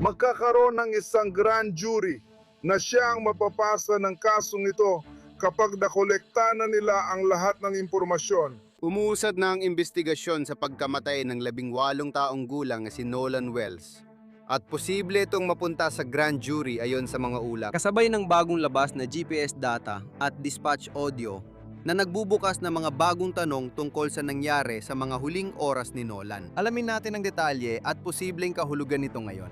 magkakaroon ng isang grand jury na siya ang mapapasa ng kasong ito kapag nakolekta na nila ang lahat ng impormasyon. Umuusad na ang investigasyon sa pagkamatay ng 18 taong gulang na si Nolan Wells. At posible itong mapunta sa grand jury ayon sa mga ulat. Kasabay ng bagong labas na GPS data at dispatch audio na nagbubukas ng mga bagong tanong tungkol sa nangyari sa mga huling oras ni Nolan. Alamin natin ang detalye at posibleng kahulugan nito ngayon.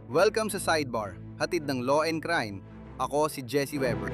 Welcome sa Sidebar, hatid ng Law and Crime. Ako si Jesse Weber.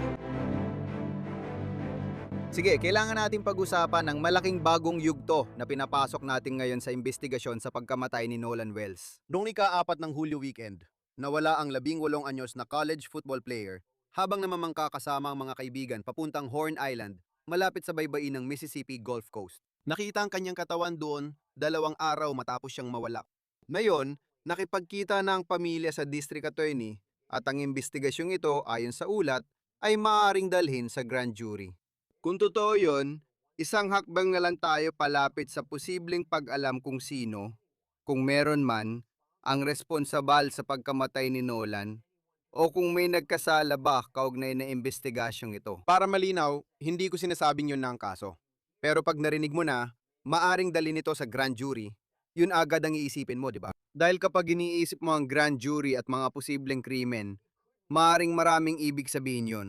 Sige, kailangan natin pag-usapan ng malaking bagong yugto na pinapasok natin ngayon sa investigasyon sa pagkamatay ni Nolan Wells. Noong ika-4 ng Hulyo weekend, nawala ang 18 anyos na college football player habang namamangka kasama ang mga kaibigan papuntang Horn Island, malapit sa baybayin ng Mississippi Gulf Coast. Nakita ang kanyang katawan doon 2 araw matapos siyang mawala. Ngayon, nakipagkita na ang pamilya sa district attorney at ang investigasyong ito ayon sa ulat ay maaaring dalhin sa grand jury. Kung totoo yun, isang hakbang na lang tayo palapit sa posibleng pag-alam kung sino, kung meron man, ang responsabal sa pagkamatay ni Nolan, o kung may nagkasala ba kaugnay na investigasyong ito. Para malinaw, hindi ko sinasabing yun na ang kaso. Pero pag narinig mo na, maaring dalhin ito sa grand jury, yun agad ang iisipin mo, di ba? Dahil kapag iniisip mo ang grand jury at mga posibleng krimen, maaring maraming ibig sabihin yun.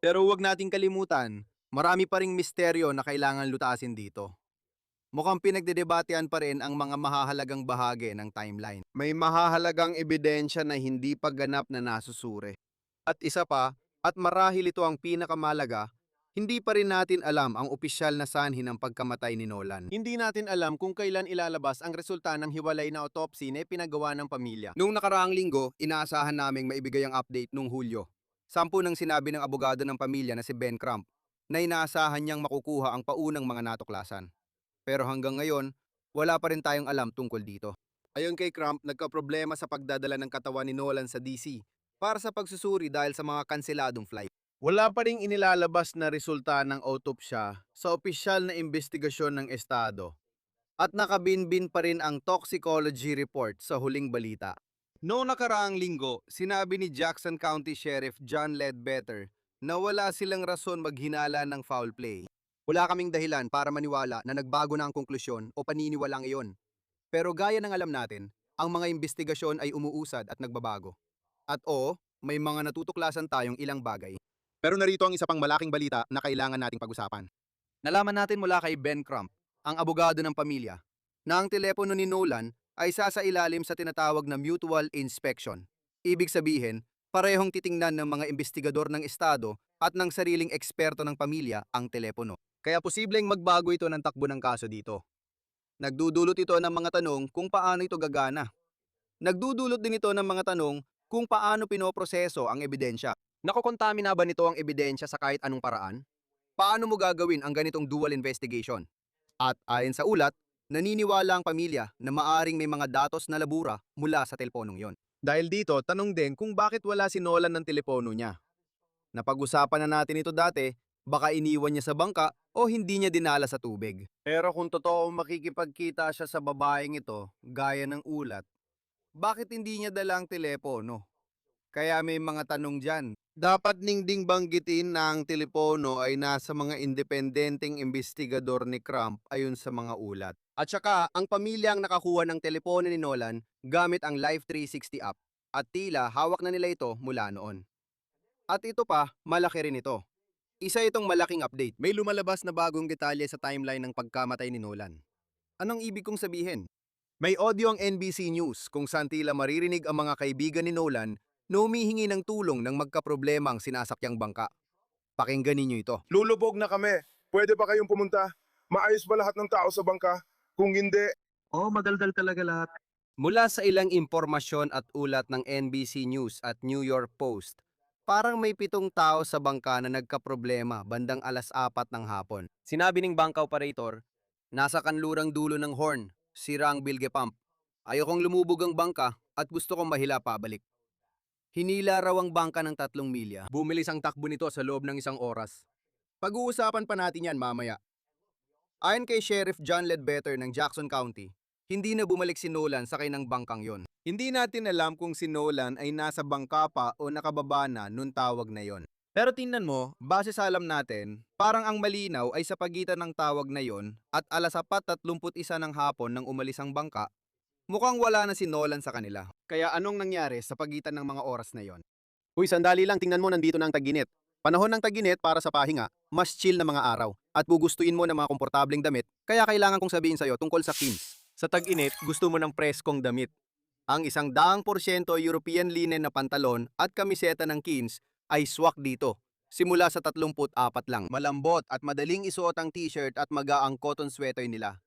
Pero huwag nating kalimutan, marami pa ring misteryo na kailangan lutasin dito. Mukhang pinagdedebatean pa rin ang mga mahahalagang bahagi ng timeline. May mahahalagang ebidensya na hindi pa ganap na nasusuri. At isa pa, at marahil ito ang pinakamalaga, hindi pa rin natin alam ang opisyal na sanhi ng pagkamatay ni Nolan. Hindi natin alam kung kailan ilalabas ang resulta ng hiwalay na autopsy na pinagawa ng pamilya. Noong nakaraang linggo, inaasahan naming maibigay ang update noong Hulyo. 10 nang sinabi ng abogado ng pamilya na si Ben Crump na inaasahan niyang makukuha ang paunang mga natuklasan. Pero hanggang ngayon, wala pa rin tayong alam tungkol dito. Ayon kay Crump, nagkaproblema sa pagdadala ng katawan ni Nolan sa DC para sa pagsusuri dahil sa mga kanseladong flight. Wala pa ring inilalabas na resulta ng autopsya sa opisyal na investigasyon ng Estado. At nakabinbin pa rin ang toxicology report sa huling balita. Noong nakaraang linggo, sinabi ni Jackson County Sheriff John Ledbetter na wala silang rason maghinala ng foul play. Wala kaming dahilan para maniwala na nagbago na ang konklusyon o paniniwalang iyon. Pero gaya ng alam natin, ang mga investigasyon ay umuusad at nagbabago. At may mga natutuklasan tayong ilang bagay. Pero narito ang isa pang malaking balita na kailangan nating pag-usapan. Nalaman natin mula kay Ben Crump, ang abogado ng pamilya, na ang telepono ni Nolan ay sasailalim sa tinatawag na mutual inspection. Ibig sabihin, parehong titingnan ng mga investigador ng Estado at ng sariling eksperto ng pamilya ang telepono. Kaya posibleng magbago ito ng takbo ng kaso dito. Nagdudulot ito ng mga tanong kung paano ito gagana. Nagdudulot din ito ng mga tanong kung paano pinoproseso ang ebidensya. Nakokontamina ba nito ang ebidensya sa kahit anong paraan? Paano mo gagawin ang ganitong dual investigation? At ayon sa ulat, naniniwala ang pamilya na maaring may mga datos na labura mula sa teleponong yon. Dahil dito, tanong din kung bakit wala si Nolan ng telepono niya. Napag-usapan na natin ito dati, baka iniwan niya sa bangka o hindi niya dinala sa tubig. Pero kung totoo makikipagkita siya sa babaeng ito, gaya ng ulat, bakit hindi niya dala ang telepono? Kaya may mga tanong dyan. Dapat ningding banggitin na ang telepono ay nasa mga independenteng investigador ni Crump ayon sa mga ulat. At saka, ang pamilya ang nakakuha ng telepono ni Nolan gamit ang Life 360 app at tila hawak na nila ito mula noon. At ito pa, malaki rin ito. Isa itong malaking update. May lumalabas na bagong detalye sa timeline ng pagkamatay ni Nolan. Anong ibig kong sabihin? May audio ang NBC News kung saan tila maririnig ang mga kaibigan ni Nolan na humihingi ng tulong ng magkaproblema ang sinasakyang bangka. Pakinggan ninyo ito. Lulubog na kami. Pwede ba kayong pumunta? Maayos ba lahat ng tao sa bangka? Kung hindi, Madaldal talaga lahat. Mula sa ilang impormasyon at ulat ng NBC News at New York Post, parang may 7 tao sa bangka na nagkaproblema bandang 4:00 ng hapon. Sinabi ng bangka operator, nasa kanlurang dulo ng horn, sira ang bilge pump. Ayokong lumubog ang bangka at gusto kong mahila pabalik. Hinila raw ang bangka ng 3 milya. Bumilis ang takbo nito sa loob ng 1 oras. Pag-uusapan pa natin yan mamaya. Ayon kay Sheriff John Ledbetter ng Jackson County, hindi na bumalik si Nolan sakay ng bangkang yon. Hindi natin alam kung si Nolan ay nasa bangka pa o nakababa na nung tawag na yon. Pero tingnan mo, base sa alam natin, parang ang malinaw ay sa pagitan ng tawag na yon at 4:31 ng hapon nang umalis ang bangka, mukhang wala na si Nolan sa kanila. Kaya anong nangyari sa pagitan ng mga oras na yon? Uy, sandali lang, tingnan mo nandito na ang tag-init. Panahon ng tag-init para sa pahinga, mas chill na mga araw. At gugustuin mo ng mga komportableng damit, kaya kailangan kong sabihin sa'yo tungkol sa Kins. Sa tag-init, gusto mo ng preskong damit. Ang 100% European linen na pantalon at kamiseta ng Kins ay swak dito. Simula sa 34 lang. Malambot at madaling isuot ang t-shirt at magaang cotton sweater nila.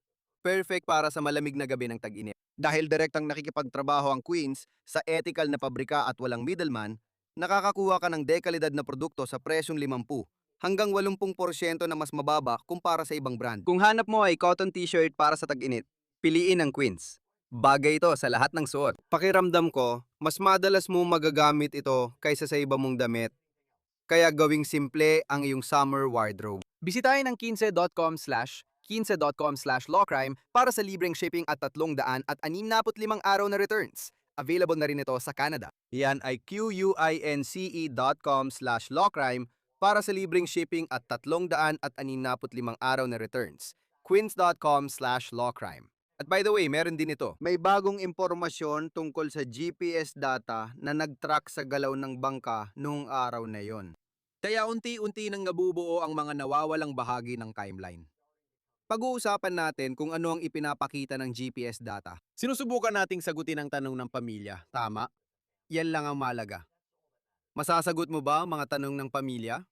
Perfect para sa malamig na gabi ng tag-init. Dahil direktang nakikipagtrabaho ang Queens sa ethical na pabrika at walang middleman, nakakakuha ka ng dekalidad na produkto sa presyong 50 hanggang 80% na mas mababa kumpara sa ibang brand. Kung hanap mo ay cotton t-shirt para sa tag-init, piliin ang Queens. Bagay ito sa lahat ng suot. Pakiramdam ko, mas madalas mo magagamit ito kaysa sa iba mong damit. Kaya gawing simple ang iyong summer wardrobe. Bisitahin ang quince.com/lawcrime para sa libreng shipping at 365 araw na returns. Available na rin ito sa Canada. Yan ay quince.com/lawcrime para sa libreng shipping at 365 araw na returns. quince.com/lawcrime. At by the way, meron din ito. May bagong impormasyon tungkol sa GPS data na nag-track sa galaw ng bangka noong araw na yon. Kaya unti-unti nang nabubuo ang mga nawawalang bahagi ng timeline. Pag-uusapan natin kung ano ang ipinapakita ng GPS data. Sinusubukan nating sagutin ang tanong ng pamilya, tama? Yan lang ang malaga. Masasagot mo ba ang mga tanong ng pamilya?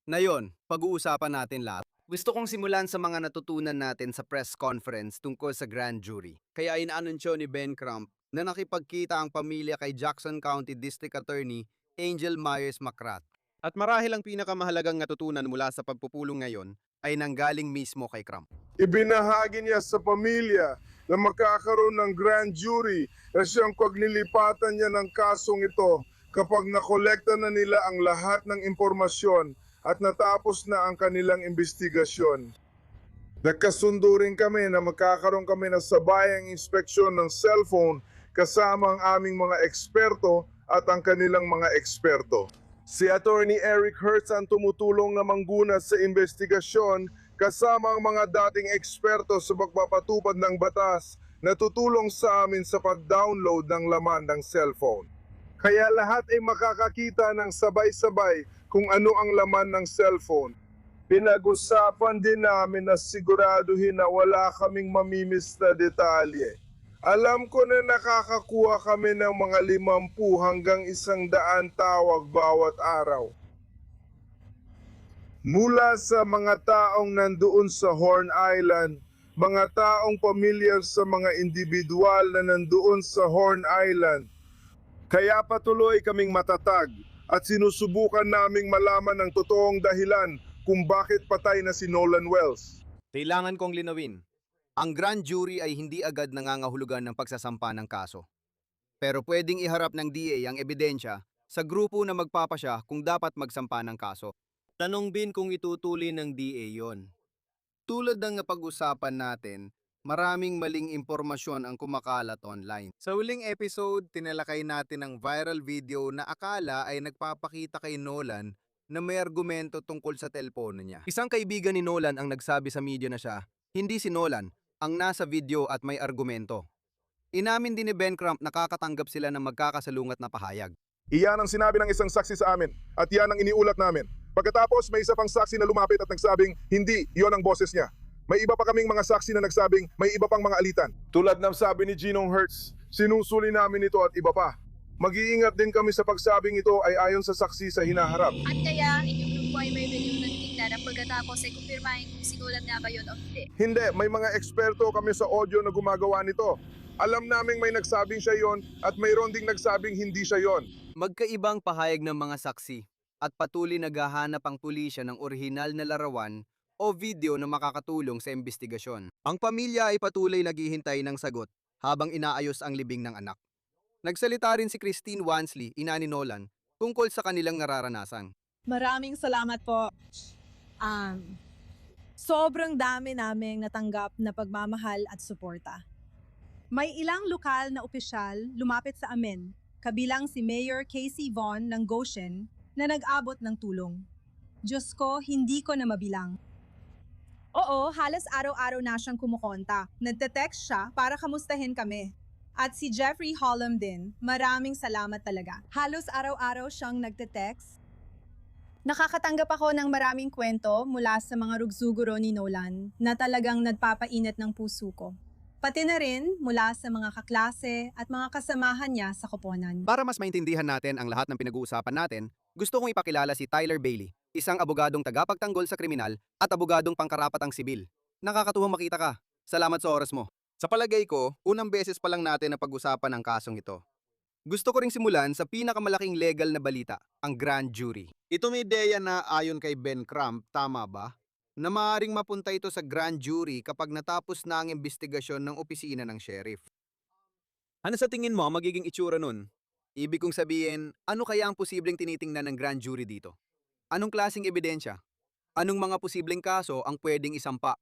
Ngayon, pag-uusapan natin lahat. Gusto kong simulan sa mga natutunan natin sa press conference tungkol sa grand jury. Kaya inaanunsyo ni Ben Crump na nakipagkita ang pamilya kay Jackson County District Attorney Angel Myers McGrath. At marahil ang pinakamahalagang natutunan mula sa pagpupulong ngayon ay nanggaling mismo kay Crump. Ibinahagi niya sa pamilya na magkakaroon ng grand jury na siyang paglilipatan niya ng kasong ito kapag nakolekta na nila ang lahat ng impormasyon at natapos na ang kanilang investigasyon. Nagkasundo rin kami na magkakaroon kami ng sabayang inspeksyon ng cellphone kasama ang aming mga eksperto at ang kanilang mga eksperto. Si Attorney Eric Hertz ang tumutulong na mangguna sa investigasyon kasama ang mga dating eksperto sa pagpapatupad ng batas na tutulong sa amin sa pag-download ng laman ng cellphone. Kaya lahat ay makakakita ng sabay-sabay kung ano ang laman ng cellphone. Pinag-usapan din namin na siguraduhin na wala kaming mamimiss na detalye. Alam ko na nakakakuha kami ng mga 50 hanggang 100 tawag bawat araw. Mula sa mga taong nandoon sa Horn Island, mga taong pamilyar sa mga individual na nandoon sa Horn Island. Kaya patuloy kaming matatag at sinusubukan naming malaman ang totoong dahilan kung bakit patay na si Nolan Wells. Kailangan kong linawin. Ang grand jury ay hindi agad nangangahulugan ng pagsasampa ng kaso. Pero pwedeng iharap ng DA ang ebidensya sa grupo na magpapasya kung dapat magsampa ng kaso. Tanong din kung itutuloy ng DA yon. Tulad ng napag-usapan natin, maraming maling impormasyon ang kumakalat online. Sa huling episode, tinalakay natin ang viral video na akala ay nagpapakita kay Nolan na may argumento tungkol sa telepono niya. Isang kaibigan ni Nolan ang nagsabi sa media na siya, hindi si Nolan ang nasa video at may argumento. Inamin din ni Ben Crump na nakakatanggap sila ng magkakasalungat na pahayag. Iyan ang sinabi ng isang saksi sa amin at iyan ang iniulat namin. Pagkatapos may isa pang saksi na lumapit at nagsabing hindi, iyon ang boses niya. May iba pa kaming mga saksi na nagsabing may iba pang mga alitan. Tulad ng sabi ni Ginong Hertz, sinusuli namin ito at iba pa. Mag-iingat din kami sa pagsabing ito ay ayon sa saksi sa hinaharap. At kaya ang inyong grupo ay may review ng tingnan na pagkatapos ay kumpirmahin kung sinulat nga ba yun o hindi. Hindi, may mga eksperto kami sa audio na gumagawa nito. Alam naming may nagsabing siya yon at mayroon ding nagsabing hindi siya yon. Magkaibang pahayag ng mga saksi at patuloy naghahanap ang pulisya ng orihinal na larawan o video na makakatulong sa investigasyon. Ang pamilya ay patuloy naghihintay ng sagot habang inaayos ang libing ng anak. Nagsalita rin si Christine Wansley, ina ni Nolan, tungkol sa kanilang nararanasan. Maraming salamat po. Sobrang dami naming natanggap na pagmamahal at suporta. May ilang lokal na opisyal lumapit sa amin, kabilang si Mayor Casey Vaughn ng Goshen na nag-abot ng tulong. Diyos ko, hindi ko na mabilang. Oo, halos araw-araw na siyang kumukonta. Nagte-text siya para kamustahin kami. At si Jeffrey Hollum din, maraming salamat talaga. Halos araw-araw siyang nagte-text. Nakakatanggap ako ng maraming kwento mula sa mga rugsuguro ni Nolan na talagang nagpapainit ng puso ko. Pati na rin mula sa mga kaklase at mga kasamahan niya sa koponan. Para mas maintindihan natin ang lahat ng pinag-uusapan natin, gusto kong ipakilala si Tyler Bailey, isang abogadong tagapagtanggol sa kriminal at abogadong pangkarapatang sibil. Nakakatuwang makita ka. Salamat sa oras mo. Sa palagay ko, unang beses pa lang natin na pag-usapan ang kasong ito. Gusto ko ring simulan sa pinakamalaking legal na balita, ang grand jury. Ito may ideya na ayon kay Ben Crump, tama ba? Na maaaring mapunta ito sa grand jury kapag natapos na ang investigasyon ng opisina ng sheriff. Ano sa tingin mo ang magiging itsura nun? Ibig kong sabihin, ano kaya ang posibleng tinitingnan ng grand jury dito? Anong klaseng ebidensya? Anong mga posibleng kaso ang pwedeng isampa?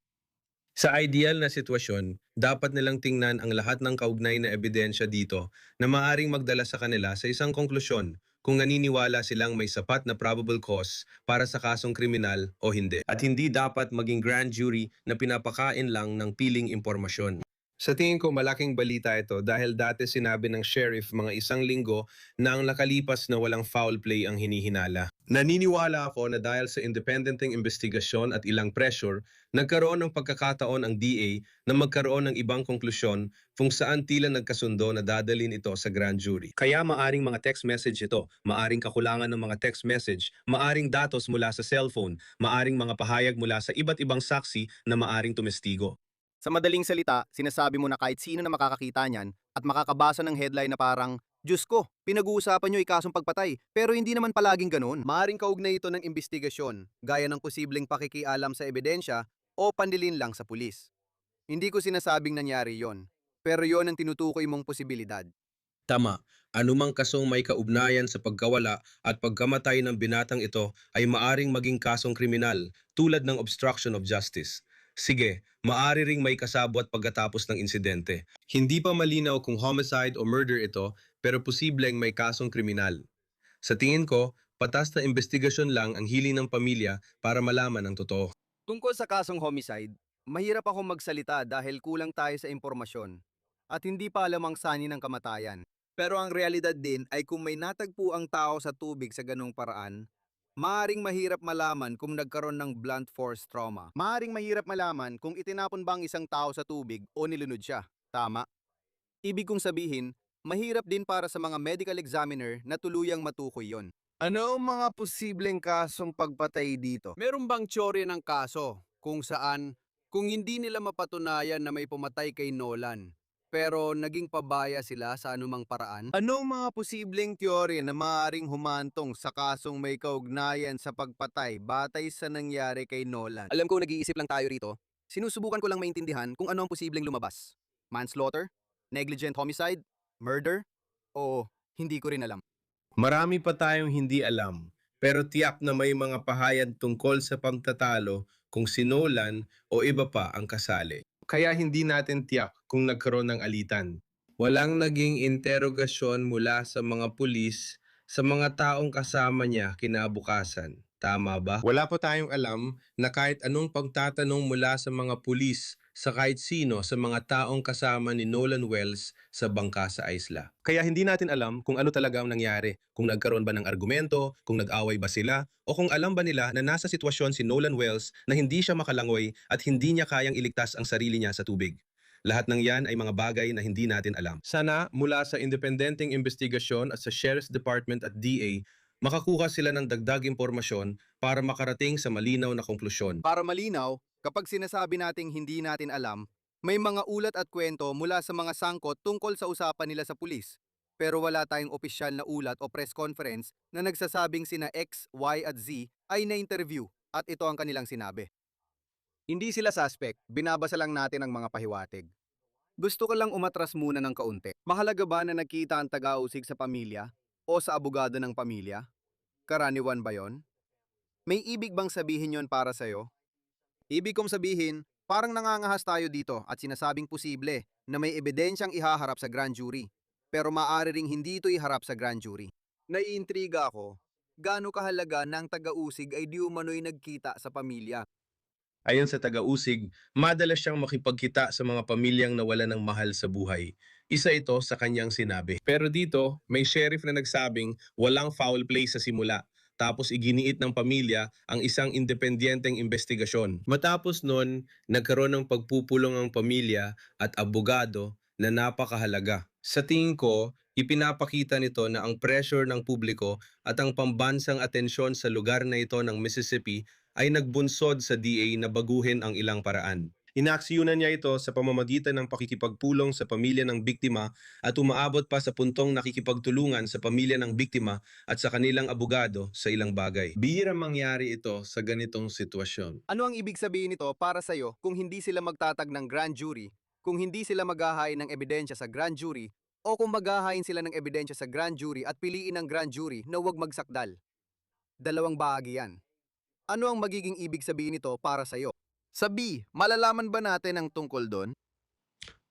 Sa ideal na sitwasyon, dapat nilang tingnan ang lahat ng kaugnay na ebidensya dito na maaring magdala sa kanila sa isang konklusyon kung naniniwala silang may sapat na probable cause para sa kasong kriminal o hindi. At hindi dapat maging grand jury na pinapakain lang ng piling impormasyon. Sa tingin ko malaking balita ito dahil dati sinabi ng sheriff mga 1 linggo na ang nakalipas na walang foul play ang hinihinala. Naniniwala ako na dahil sa independenteng investigasyon at ilang pressure, nagkaroon ng pagkakataon ang DA na magkaroon ng ibang konklusyon kung saan tila nagkasundo na dadalhin ito sa grand jury. Kaya maaring mga text message ito, maaring kakulangan ng mga text message, maaring datos mula sa cellphone, maaring mga pahayag mula sa iba't ibang saksi na maaring tumestigo. Sa madaling salita, sinasabi mo na kahit sino na makakakita niyan at makakabasa ng headline na parang, Diyos ko, pinag-uusapan niyo ikasong pagpatay, pero hindi naman palaging ganoon. Maaring kaugnay ito ng investigasyon, gaya ng posibleng pakikialam sa ebidensya o pandilin lang sa pulis. Hindi ko sinasabing nangyari yon, pero yon ang tinutukoy mong posibilidad. Tama, anumang kasong may kaugnayan sa pagkawala at pagkamatay ng binatang ito ay maaring maging kasong kriminal tulad ng obstruction of justice. Sige, maari ring may kasabwat pagkatapos ng insidente. Hindi pa malinaw kung homicide o murder ito, pero posibleng may kasong kriminal. Sa tingin ko, patas na investigasyon lang ang hiling ng pamilya para malaman ang totoo. Tungkol sa kasong homicide, mahirap ako magsalita dahil kulang tayo sa impormasyon at hindi pa alam ang sani ng kamatayan. Pero ang realidad din ay kung may natagpo ang tao sa tubig sa ganong paraan, maaring mahirap malaman kung nagkaroon ng blunt force trauma. Maaring mahirap malaman kung itinapon ba ang isang tao sa tubig o nilunod siya. Tama? Ibig kong sabihin, mahirap din para sa mga medical examiner na tuluyang matukoy yon. Ano ang mga posibleng kasong pagpatay dito? Meron bang teorya ng kaso kung saan kung hindi nila mapatunayan na may pumatay kay Nolan, pero naging pabaya sila sa anumang paraan? Ano ang mga posibleng teorya na maaaring humantong sa kasong may kaugnayan sa pagpatay batay sa nangyari kay Nolan? Alam ko nag-iisip lang tayo rito. Sinusubukan ko lang maintindihan kung ano ang posibleng lumabas. Manslaughter? Negligent homicide? Murder? O hindi ko rin alam. Marami pa tayong hindi alam, pero tiyak na may mga pahayag tungkol sa pagtatalo kung si Nolan o iba pa ang kasali. Kaya hindi natin tiyak kung nagkaroon ng alitan. Walang naging interogasyon mula sa mga pulis sa mga taong kasama niya kinabukasan. Tama ba? Wala pa tayong alam na kahit anong pagtatanong mula sa mga pulis sa kahit sino sa mga taong kasama ni Nolan Wells sa bangka sa isla. Kaya hindi natin alam kung ano talaga ang nangyari, kung nagkaroon ba ng argumento, kung nag-away ba sila, o kung alam ba nila na nasa sitwasyon si Nolan Wells na hindi siya makalangoy at hindi niya kayang iligtas ang sarili niya sa tubig. Lahat ng yan ay mga bagay na hindi natin alam. Sana mula sa independenteng investigasyon at sa Sheriff's Department at DA, makakuha sila ng dagdag impormasyon para makarating sa malinaw na konklusyon. Para malinaw, kapag sinasabi nating hindi natin alam, may mga ulat at kwento mula sa mga sangkot tungkol sa usapan nila sa pulis. Pero wala tayong opisyal na ulat o press conference na nagsasabing sina X, Y at Z ay na-interview at ito ang kanilang sinabi. Hindi sila suspect, binabasa lang natin ang mga pahiwatig. Gusto ko lang umatras muna ng kaunti. Mahalaga ba na nagkita ang taga-usig sa pamilya o sa abogado ng pamilya? Karaniwan ba yon? May ibig bang sabihin yon para sa'yo? Ibig kong sabihin, parang nangangahas tayo dito at sinasabing posible na may ebidensyang ihaharap sa grand jury, pero maaari ring hindi ito iharap sa grand jury. Naiintriga ako, gaano kahalaga na ang taga-usig ay di umano'y nagkita sa pamilya? Ayon sa taga-usig, madalas siyang makipagkita sa mga pamilyang nawalan ng mahal sa buhay. Isa ito sa kanyang sinabi. Pero dito, may sheriff na nagsabing walang foul play sa simula. Tapos iginiit ng pamilya ang isang independenteng investigasyon. Matapos nun, nagkaroon ng pagpupulong ang pamilya at abogado na napakahalaga. Sa tingin ko, ipinapakita nito na ang pressure ng publiko at ang pambansang atensyon sa lugar na ito ng Mississippi ay nagbunsod sa DA na baguhin ang ilang paraan. Inaaksiyunan niya ito sa pamamagitan ng pakikipagpulong sa pamilya ng biktima at umaabot pa sa puntong nakikipagtulungan sa pamilya ng biktima at sa kanilang abogado sa ilang bagay. Bihirang mangyari ito sa ganitong sitwasyon. Ano ang ibig sabihin nito para sa'yo kung hindi sila magtatag ng grand jury, kung hindi sila maghahain ng ebidensya sa grand jury, o kung maghahain sila ng ebidensya sa grand jury at piliin ng grand jury na huwag magsakdal? Dalawang bahagi yan. Ano ang magiging ibig sabihin nito para sa'yo? Sa B, malalaman ba natin ang tungkol doon?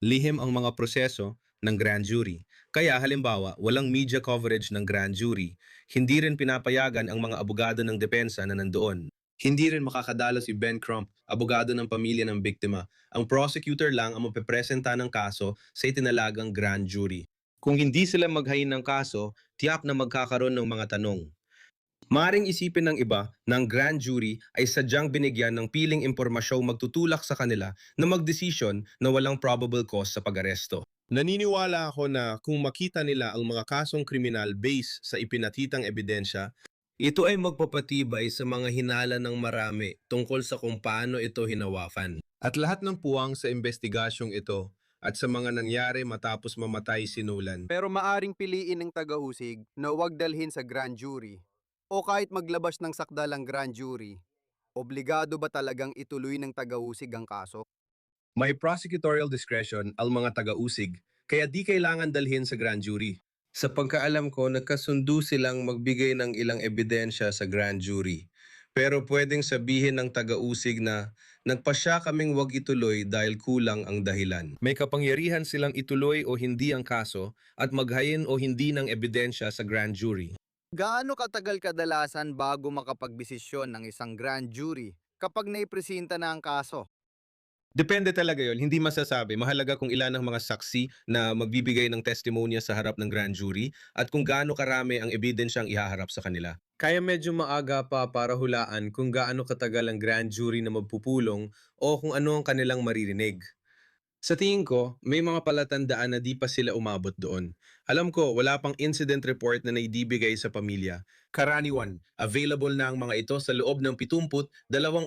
Lihim ang mga proseso ng grand jury. Kaya halimbawa, walang media coverage ng grand jury. Hindi rin pinapayagan ang mga abogado ng depensa na nandoon. Hindi rin makakadalo si Ben Crump, abogado ng pamilya ng biktima. Ang prosecutor lang ang mapepresenta ng kaso sa itinalagang grand jury. Kung hindi sila maghain ng kaso, tiyak na magkakaroon ng mga tanong. Maring isipin ng iba na ang grand jury ay sadyang binigyan ng piling impormasyong magtutulak sa kanila na magdesisyon na walang probable cause sa pag-aresto. Naniniwala ako na kung makita nila ang mga kasong kriminal based sa ipinatitang ebidensya, ito ay magpapatibay sa mga hinala ng marami tungkol sa kung paano ito hinawakan. At lahat ng puwang sa investigasyong ito at sa mga nangyari matapos mamatay si Nolan. Pero maaring piliin ng taga-usig na huwag dalhin sa grand jury o kahit maglabas ng sakdalang grand jury. Obligado ba talagang ituloy ng taga-usig ang kaso? May prosecutorial discretion ang mga taga-usig, kaya di kailangan dalhin sa grand jury. Sa pagkaalam ko, nagkasundo silang magbigay ng ilang ebidensya sa grand jury. Pero pwedeng sabihin ng taga-usig na nagpasya kaming wag ituloy dahil kulang ang dahilan. May kapangyarihan silang ituloy o hindi ang kaso at maghain o hindi ng ebidensya sa grand jury. Gaano katagal kadalasan bago makapagbesisyon ng isang grand jury kapag naipresenta na ang kaso? Depende talaga yon, hindi masasabi. Mahalaga kung ilan ang mga saksi na magbibigay ng testimonya sa harap ng grand jury at kung gaano karami ang ebidensyang ihaharap sa kanila. Kaya medyo maaga pa para hulaan kung gaano katagal ang grand jury na magpupulong o kung ano ang kanilang maririnig. Sa tingin ko, may mga palatandaan na di pa sila umabot doon. Alam ko, wala pang incident report na naidibigay sa pamilya. Karaniwan, available na ang mga ito sa loob ng 72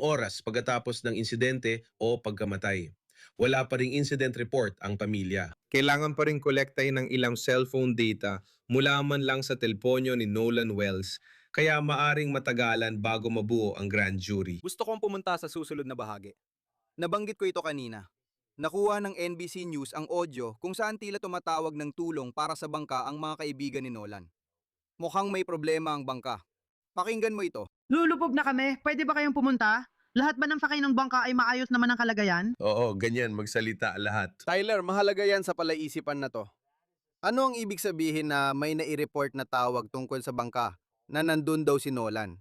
oras pagkatapos ng insidente o pagkamatay. Wala pa ring incident report ang pamilya. Kailangan pa rin kolektahin ng ilang cellphone data mula man lang sa telponyo ni Nolan Wells, kaya maaring matagalan bago mabuo ang grand jury. Gusto kong pumunta sa susunod na bahagi. Nabanggit ko ito kanina. Nakuha ng NBC News ang audio kung saan tila tumatawag ng tulong para sa bangka ang mga kaibigan ni Nolan. Mukhang may problema ang bangka. Pakinggan mo ito. Lulubog na kami. Pwede ba kayong pumunta? Lahat ba ng sakay ng bangka ay maayos naman ang kalagayan? Oo, ganyan, magsalita lahat. Tyler, mahalaga yan sa palaisipan na to. Ano ang ibig sabihin na may nai-report na tawag tungkol sa bangka na nandun daw si Nolan?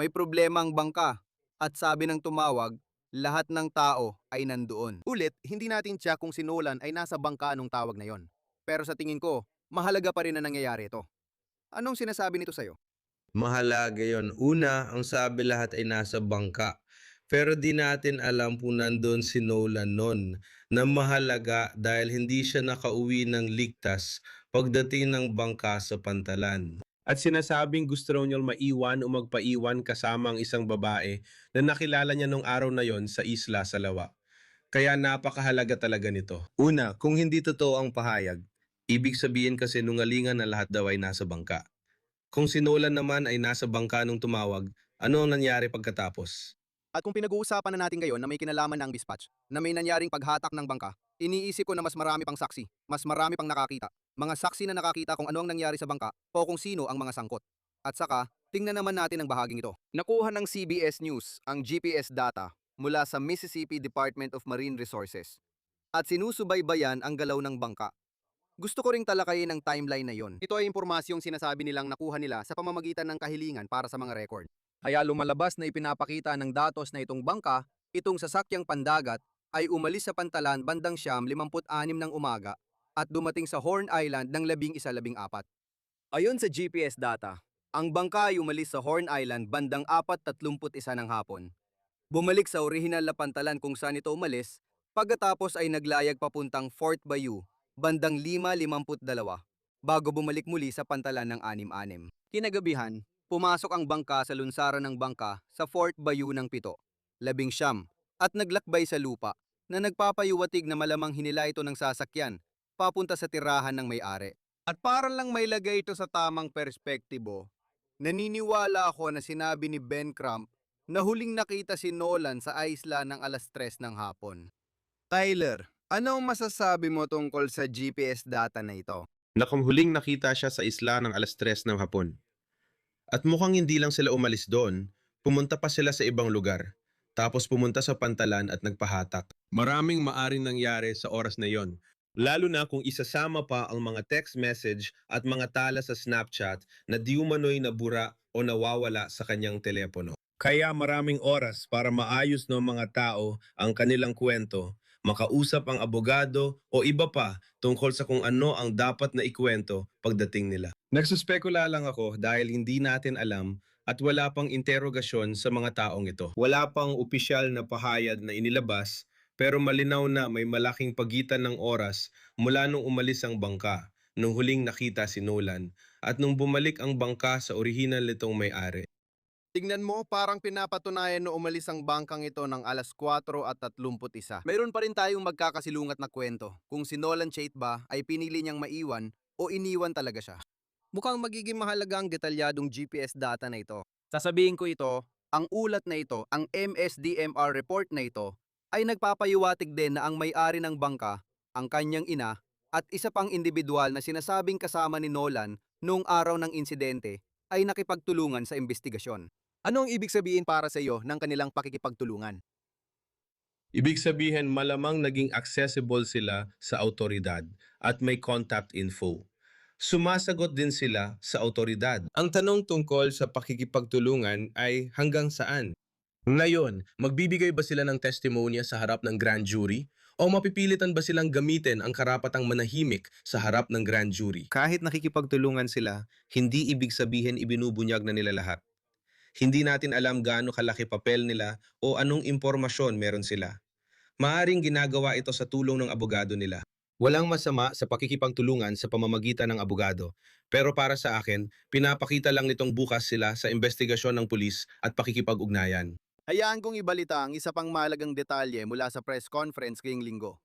May problema ang bangka at sabi ng tumawag, lahat ng tao ay nandoon. Ulit, hindi natin tiyak kung si Nolan ay nasa bangka anong tawag na yon. Pero sa tingin ko, mahalaga pa rin na nangyayari ito. Anong sinasabi nito sa'yo? Mahalaga yon. Una, ang sabi lahat ay nasa bangka. Pero di natin alam kung nandun si Nolan nun na mahalaga dahil hindi siya nakauwi ng ligtas pagdating ng bangka sa pantalan. At sinasabing gusto raw niyang maiwan o magpaiwan kasama ang isang babae na nakilala niya nung araw na yon sa isla Salawa. Kaya napakahalaga talaga nito. Una, kung hindi totoo ang pahayag, ibig sabihin kasi nungalingan na lahat daw ay nasa bangka. Kung si Nolan naman ay nasa bangka nung tumawag, ano ang nangyari pagkatapos? At kung pinag-uusapan na natin ngayon na may kinalaman ng dispatch, na may nangyaring paghatak ng bangka, iniisip ko na mas marami pang saksi, mas marami pang nakakita. Mga saksi na nakakita kung ano ang nangyari sa bangka o kung sino ang mga sangkot. At saka, tingnan naman natin ang bahaging ito. Nakuha ng CBS News ang GPS data mula sa Mississippi Department of Marine Resources. at sinusubaybayan ang galaw ng bangka. Gusto ko ring talakayin ang timeline na yon. Ito ay impormasyong sinasabi nilang nakuha nila sa pamamagitan ng kahilingan para sa mga record. Kaya lumalabas na ipinapakita ng datos na itong bangka, itong sasakyang pandagat, ay umalis sa pantalan bandang 56 ng umaga at dumating sa Horn Island ng 11:14. Ayon sa GPS data, ang bangka ay umalis sa Horn Island bandang 4:31 ng hapon. Bumalik sa orihinal na pantalan kung saan ito umalis, pagkatapos ay naglayag papuntang Fort Bayou, bandang 5:52, bago bumalik muli sa pantalan ng 6:06. Kinagabihan, pumasok ang bangka sa lunsaran ng bangka sa Fort Bayou ng 7:19 at naglakbay sa lupa na nagpapayuwatig na malamang hinila ito ng sasakyan papunta sa tirahan ng may-ari. At para lang may lagay ito sa tamang perspektibo, naniniwala ako na sinabi ni Ben Crump na huling nakita si Nolan sa isla ng 3:00 ng hapon. Tyler, anong masasabi mo tungkol sa GPS data na ito? Na kung huling nakita siya sa isla ng 3:00 ng hapon. At mukhang hindi lang sila umalis doon, pumunta pa sila sa ibang lugar. Tapos pumunta sa pantalan at nagpahatak. Maraming maaring nangyari sa oras na yon. Lalo na kung isasama pa ang mga text message at mga tala sa Snapchat na di umano'y nabura o nawawala sa kanyang telepono. Kaya maraming oras para maayos ng mga tao ang kanilang kwento, makausap ang abogado o iba pa tungkol sa kung ano ang dapat na ikwento pagdating nila. Nagsuspekula lang ako dahil hindi natin alam at wala pang interogasyon sa mga taong ito. Wala pang opisyal na pahayag na inilabas pero malinaw na may malaking pagitan ng oras mula nung umalis ang bangka, nung huling nakita si Nolan, at nung bumalik ang bangka sa orihinal nitong may-ari. Tingnan mo, parang pinapatunayan na umalis ang bangkang ito ng 4:31. Mayroon pa rin tayong magkakasilungat na kwento kung si Nolan Chait ba ay pinili niyang maiwan o iniwan talaga siya. Mukhang magiging mahalaga ang detalyadong GPS data na ito. Sasabihin ko ito, ang ulat na ito, ang MSDMR report na ito, ay nagpapayuwatig din na ang may-ari ng bangka, ang kanyang ina, at isa pang individual na sinasabing kasama ni Nolan noong araw ng insidente ay nakipagtulungan sa investigasyon. Ano ang ibig sabihin para sa iyo ng kanilang pakikipagtulungan? Ibig sabihin malamang naging accessible sila sa autoridad at may contact info. Sumasagot din sila sa autoridad. Ang tanong tungkol sa pakikipagtulungan ay hanggang saan? Ngayon, magbibigay ba sila ng testimonya sa harap ng grand jury? O mapipilitan ba silang gamitin ang karapatang manahimik sa harap ng grand jury? Kahit nakikipagtulungan sila, hindi ibig sabihin ibinubunyag na nila lahat. Hindi natin alam gaano kalaki papel nila o anong impormasyon meron sila. Maaring ginagawa ito sa tulong ng abogado nila. Walang masama sa pakikipagtulungan sa pamamagitan ng abogado. Pero para sa akin, pinapakita lang nitong bukas sila sa investigasyon ng pulis at pakikipag-ugnayan. Hayaan kong ibalita ang isa pang mahalagang detalye mula sa press conference ngayong linggo.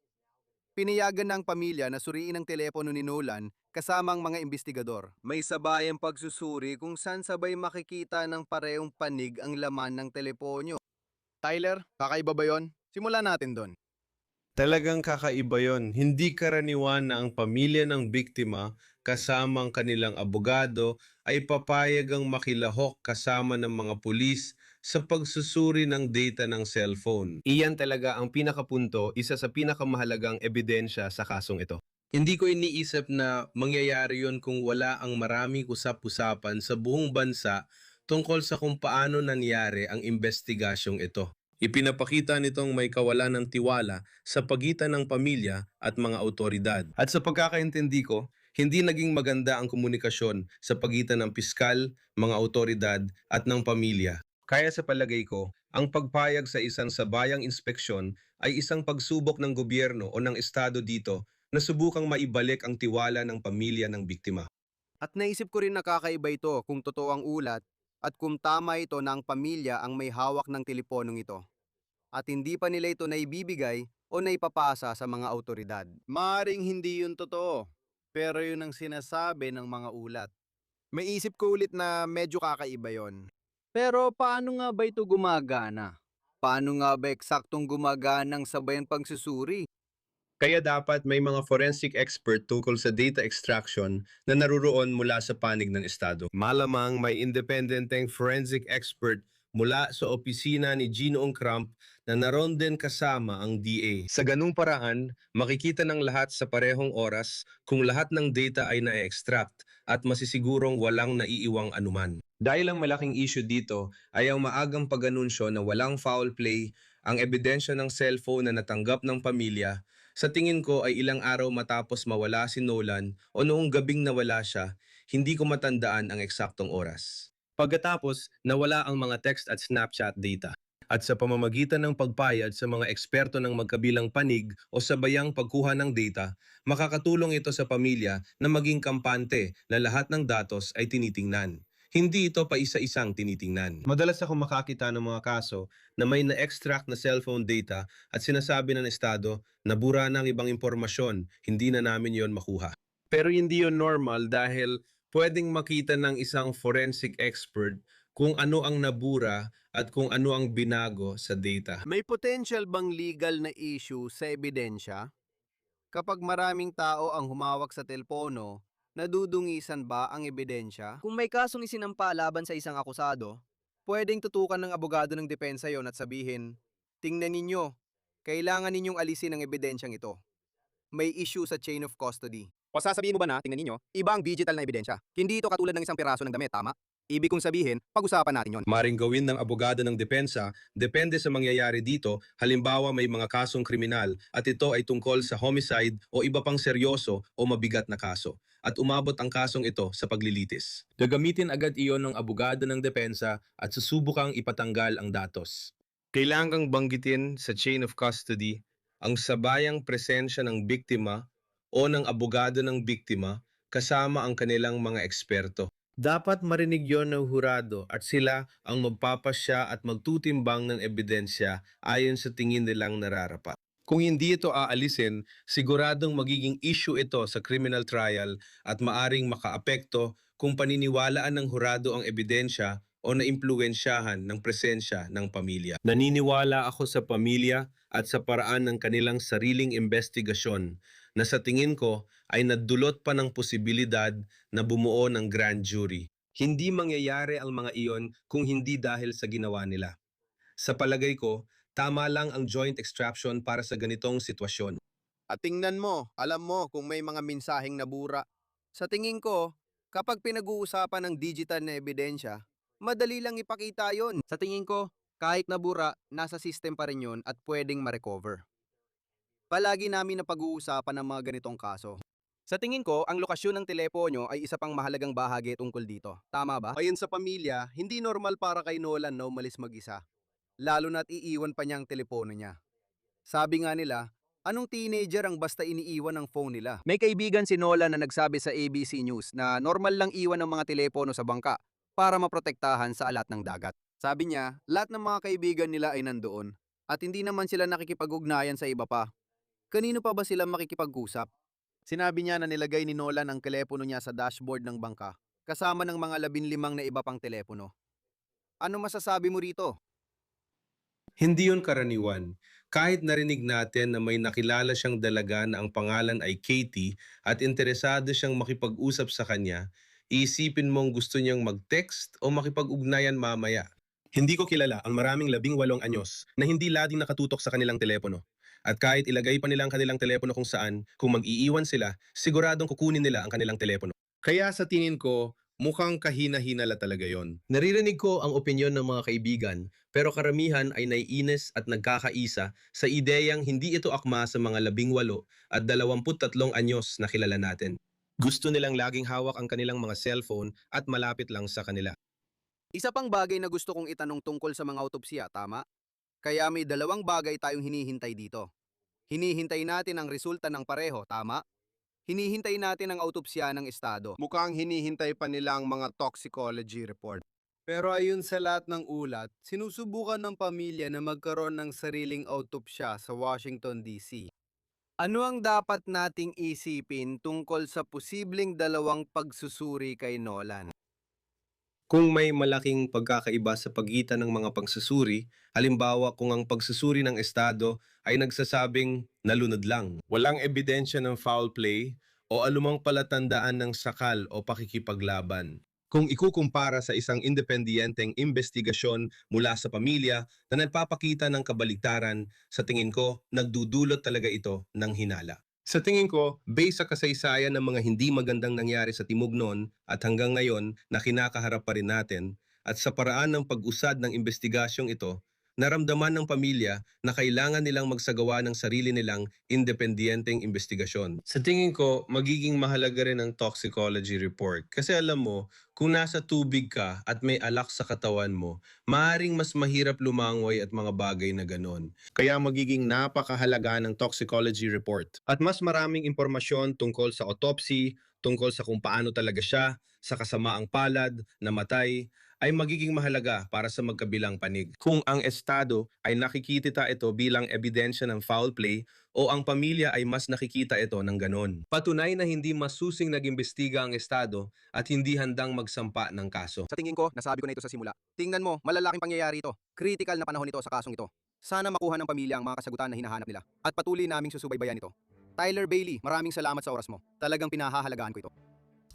Pinayagan ng pamilya na suriin ang telepono ni Nolan kasama ang mga investigador. May sabayang pagsusuri kung saan sabay makikita ng parehong panig ang laman ng teleponyo. Tyler, kakaiba ba yun? Simulan natin doon. Talagang kakaiba yon. Hindi karaniwan na ang pamilya ng biktima kasama ang kanilang abogado ay papayagang makilahok kasama ng mga pulis sa pagsusuri ng data ng cellphone. Iyan talaga ang pinakapunto, isa sa pinakamahalagang ebidensya sa kasong ito. Hindi ko iniisip na mangyayari yon kung wala ang maraming usap-usapan sa buong bansa tungkol sa kung paano nangyari ang investigasyong ito. Ipinapakita nitong may kawalan ng tiwala sa pagitan ng pamilya at mga autoridad. At sa pagkakaintindi ko, hindi naging maganda ang komunikasyon sa pagitan ng piskal, mga autoridad at ng pamilya. Kaya sa palagay ko, ang pagpayag sa isang sabayang inspeksyon ay isang pagsubok ng gobyerno o ng estado dito na subukang maibalik ang tiwala ng pamilya ng biktima. At naisip ko rin nakakaiba ito kung totoo ang ulat at kung tama ito na ang pamilya ang may hawak ng teleponong ito. At hindi pa nila ito naibibigay o naipapasa sa mga autoridad. Maaring hindi yun totoo, pero yun ang sinasabi ng mga ulat. May isip ko ulit na medyo kakaiba yon. Pero paano nga ba ito gumagana? Paano nga ba eksaktong gumagana ang sabayang pagsusuri? Kaya dapat may mga forensic expert tungkol sa data extraction na naruroon mula sa panig ng estado. Malamang may independenteng forensic expert mula sa opisina ni Ginoong Crump na naroon din kasama ang DA. Sa ganung paraan, makikita ng lahat sa parehong oras kung lahat ng data ay na-extract at masisigurong walang naiiwang anuman. Dahil ang malaking issue dito ay ang maagang pag-anunsyo na walang foul play, ang ebidensya ng cellphone na natanggap ng pamilya, sa tingin ko ay ilang araw matapos mawala si Nolan o noong gabing nawala siya, hindi ko matandaan ang eksaktong oras. Pagkatapos, nawala ang mga text at Snapchat data. At sa pamamagitan ng pagpayad sa mga eksperto ng magkabilang panig o sabayang pagkuha ng data, makakatulong ito sa pamilya na maging kampante na lahat ng datos ay tinitingnan. Hindi ito pa isa-isang tinitingnan. Madalas ako makakita ng mga kaso na may na-extract na cellphone data at sinasabi ng estado na bura ng ibang impormasyon, hindi na namin yon makuha. Pero hindi yon normal dahil pwedeng makita ng isang forensic expert kung ano ang nabura at kung ano ang binago sa data. May potential bang legal na issue sa ebidensya? Kapag maraming tao ang humawak sa telepono, nadudungisan ba ang ebidensya? Kung may kasong isinampa laban sa isang akusado, pwedeng tutukan ng abogado ng depensa yon at sabihin, tingnan ninyo, kailangan ninyong alisin ang ebidensyang ito. May issue sa chain of custody. O sasabihin mo ba na, tingnan ninyo, iba ang digital na ebidensya. Hindi ito katulad ng isang piraso ng damit, tama? Ibig kong sabihin, pag-usapan natin yon. Maring gawin ng abogado ng depensa, depende sa mangyayari dito, halimbawa may mga kasong kriminal at ito ay tungkol sa homicide o iba pang seryoso o mabigat na kaso, at umabot ang kasong ito sa paglilitis. Gagamitin agad iyon ng abogado ng depensa at susubukang ipatanggal ang datos. Kailangang banggitin sa chain of custody ang sabayang presensya ng biktima o ng abogado ng biktima kasama ang kanilang mga eksperto. Dapat marinig yon ng hurado at sila ang magpapasya at magtutimbang ng ebidensya ayon sa tingin nilang nararapat. Kung hindi ito aalisin, siguradong magiging issue ito sa criminal trial at maaring makaapekto kung paniniwalaan ng hurado ang ebidensya o naimpluwensyahan ng presensya ng pamilya. Naniniwala ako sa pamilya at sa paraan ng kanilang sariling investigasyon na sa tingin ko ay nadulot pa ng posibilidad na bumuo ng grand jury. Hindi mangyayari ang mga iyon kung hindi dahil sa ginawa nila. Sa palagay ko, tama lang ang joint extraction para sa ganitong sitwasyon. At tingnan mo, alam mo kung may mga mensaheng nabura. Sa tingin ko, kapag pinag-uusapan ng digital na ebidensya, madali lang ipakita yon. Sa tingin ko, kahit nabura, nasa system pa rin yun at pwedeng ma-recover. Palagi namin na pag-uusapan ng mga ganitong kaso. Sa tingin ko, ang lokasyon ng telepono ay isa pang mahalagang bahagi tungkol dito. Tama ba? Ayon sa pamilya, hindi normal para kay Nolan na umalis mag-isa. Lalo na't iiwan pa niya ang telepono niya. Sabi nga nila, anong teenager ang basta iniiwan ng phone nila? May kaibigan si Nolan na nagsabi sa ABC News na normal lang iwan ng mga telepono sa bangka para maprotektahan sa alat ng dagat. Sabi niya, lahat ng mga kaibigan nila ay nandoon at hindi naman sila nakikipag-ugnayan sa iba pa. Kanino pa ba sila makikipag-usap? Sinabi niya na nilagay ni Nolan ang telepono niya sa dashboard ng bangka kasama ng mga 15 na iba pang telepono. Ano masasabi mo rito? Hindi yun karaniwan. Kahit narinig natin na may nakilala siyang dalaga na ang pangalan ay Katie at interesado siyang makipag-usap sa kanya, iisipin mong gusto niyang mag-text o makipag-ugnayan mamaya. Hindi ko kilala ang maraming 18 anyos na hindi laging nakatutok sa kanilang telepono. At kahit ilagay pa nila ang kanilang telepono kung saan, kung mag-iiwan sila, siguradong kukunin nila ang kanilang telepono. Kaya sa tingin ko, mukhang kahina-hinala talaga yon. Naririnig ko ang opinyon ng mga kaibigan, pero karamihan ay naiinis at nagkakaisa sa ideyang hindi ito akma sa mga 18 at 23 anyos na kilala natin. Gusto nilang laging hawak ang kanilang mga cellphone at malapit lang sa kanila. Isa pang bagay na gusto kong itanong tungkol sa mga autopsya, tama? Kaya may 2 bagay tayong hinihintay dito. Hinihintay natin ang resulta ng pareho, tama? Hinihintay natin ang autopsya ng estado. Mukhang hinihintay pa nila ang mga toxicology report. Pero ayon sa lahat ng ulat, sinusubukan ng pamilya na magkaroon ng sariling autopsya sa Washington, D.C. Ano ang dapat nating isipin tungkol sa posibleng 2 pagsusuri kay Nolan? Kung may malaking pagkakaiba sa pagitan ng mga pagsusuri, halimbawa kung ang pagsusuri ng estado ay nagsasabing nalunod lang, walang ebidensya ng foul play o alumang palatandaan ng sakal o pakikipaglaban, Kung ikukumpara sa isang independiyenteng investigasyon mula sa pamilya na nagpapakita ng kabaligtaran, sa tingin ko, nagdudulot talaga ito ng hinala. Sa tingin ko, based sa kasaysayan ng mga hindi magandang nangyari sa Timog noon at hanggang ngayon na kinakaharap pa rin natin, at sa paraan ng pag-usad ng investigasyong ito, naramdaman ng pamilya na kailangan nilang magsagawa ng sarili nilang independiyenteng investigasyon. Sa tingin ko, magiging mahalaga rin ang toxicology report. Kasi alam mo, kung nasa tubig ka at may alak sa katawan mo, maaaring mas mahirap lumangoy at mga bagay na ganon. Kaya magiging napakahalaga ng toxicology report. At mas maraming impormasyon tungkol sa autopsy, tungkol sa kung paano talaga siya, sa kasamaang palad, namatay, ay magiging mahalaga para sa magkabilang panig. Kung ang Estado ay nakikita ito bilang ebidensya ng foul play o ang pamilya ay mas nakikita ito ng ganon. Patunay na hindi masusing nag-imbestiga ang Estado at hindi handang magsampa ng kaso. Sa tingin ko, nasabi ko na ito sa simula. Tingnan mo, malalaking pangyayari ito. Critical na panahon ito sa kasong ito. Sana makuha ng pamilya ang mga kasagutan na hinahanap nila. At patuloy naming susubaybayan ito. Tyler Bailey, maraming salamat sa oras mo. Talagang pinahahalagaan ko ito.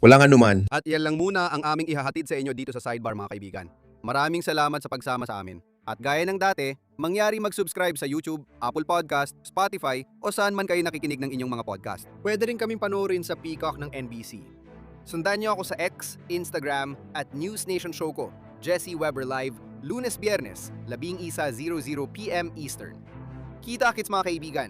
Walang anuman. At yan lang muna ang aming ihahatid sa inyo dito sa Sidebar mga kaibigan. Maraming salamat sa pagsama sa amin. At gaya ng dati, mangyari mag-subscribe sa YouTube, Apple Podcast, Spotify o saan man kayo nakikinig ng inyong mga podcast. Pwede rin kaming panoorin sa Peacock ng NBC. Sundan niyo ako sa X, Instagram at News Nation Show ko, Jesse Weber Live, Lunes-Biyernes, 11:00 PM Eastern. Kita-kits mga kaibigan!